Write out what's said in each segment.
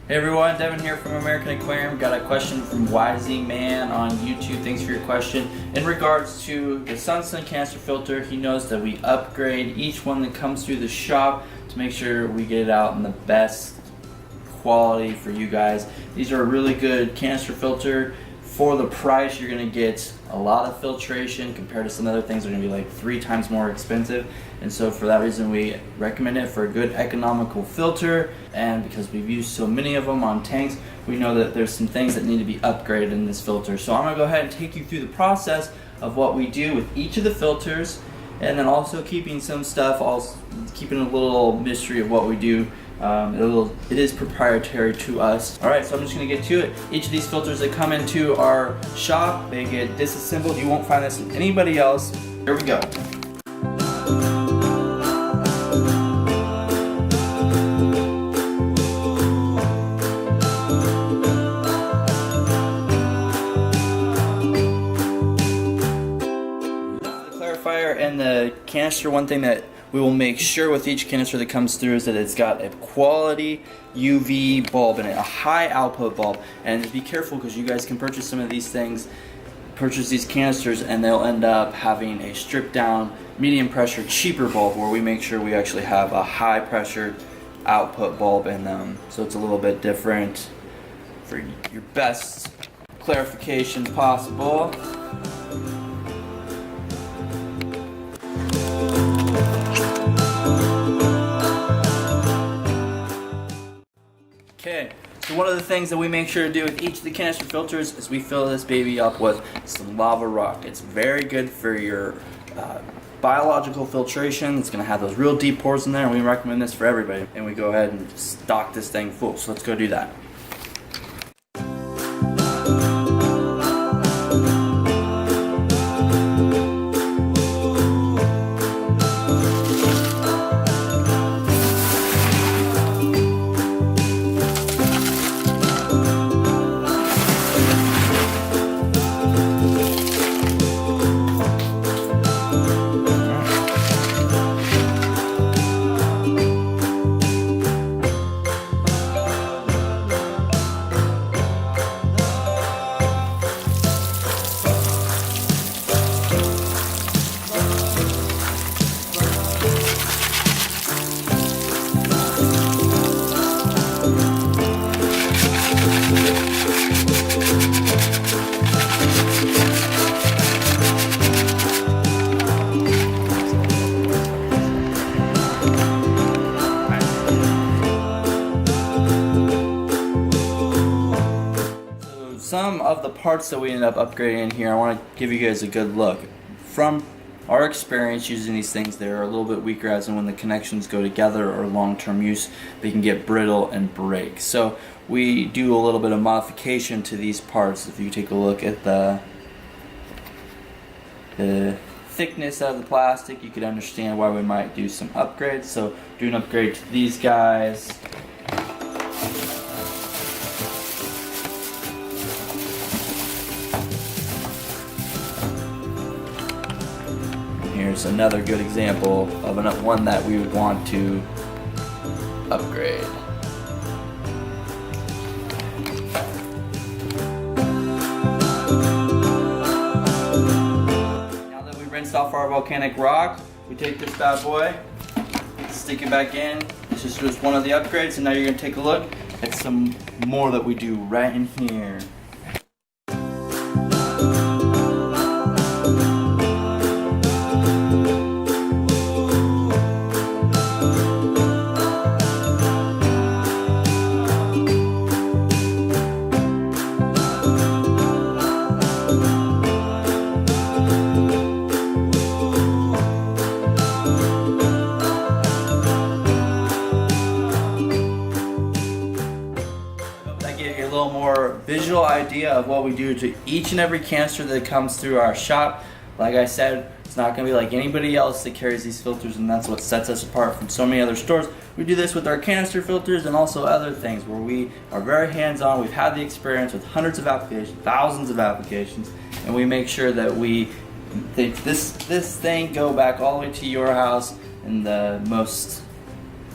Hey everyone, Devon here from American Aquarium. Got a question from YZ Man on YouTube. Thanks for your question. In regards to the SunSun Canister filter, he knows that we upgrade each one that comes through the shop to make sure we get it out in the best quality for you guys. These are a really good canister filter. For the price, you're going to get a lot of filtration compared to some other things that are going to be like 3 times more expensive. And so for that reason, we recommend it for a good economical filter. And because we've used so many of them on tanks, we know that there's some things that need to be upgraded in this filter. So I'm going to go ahead and take you through the process of what we do with each of the filters, and then also keeping some stuff, keeping a little mystery of what we do. It is proprietary to us. Alright, so I'm just going to get to it. Each of these filters that come into our shop, they get disassembled. You won't find this in anybody else. Here we go. The clarifier and the canister, one thing that we will make sure with each canister that comes through is that it's got a quality UV bulb in it, a high output bulb. And be careful, because you guys can purchase some of these things, purchase these canisters, and they'll end up having a stripped down medium pressure cheaper bulb, where we make sure we actually have a high pressure output bulb in them. So it's a little bit different for your best clarification possible. Okay, so one of the things that we make sure to do with each of the canister filters is we fill this baby up with some lava rock. It's very good for your biological filtration. It's going to have those real deep pores in there, and we recommend this for everybody. And we go ahead and stock this thing full, so let's go do that. Some of the parts that we end up upgrading in here, I want to give you guys a good look. From our experience using these things, they're a little bit weaker, as in when the connections go together or long-term use, they can get brittle and break. So we do a little bit of modification to these parts. If you take a look at the thickness of the plastic, you could understand why we might do some upgrades. So do an upgrade to these guys. Here's another good example of one that we would want to upgrade. Now that we rinsed off our volcanic rock, we take this bad boy, stick it back in. This is just one of the upgrades, and now you're going to take a look at some more that we do right in here. More visual idea of what we do to each and every canister that comes through our shop. Like I said, it's not going to be like anybody else that carries these filters, and that's what sets us apart from so many other stores. We do this with our canister filters and also other things where we are very hands-on. We've had the experience with hundreds of applications, thousands of applications, and we make sure that this thing go back all the way to your house in the most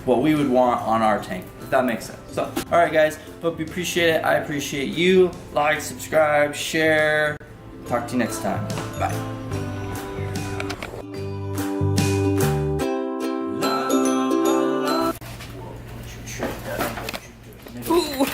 what we would want on our tank. that makes sense. So, all right, guys. Hope you appreciate it. I appreciate you. Like, subscribe, share. Talk to you next time. Bye. Ooh.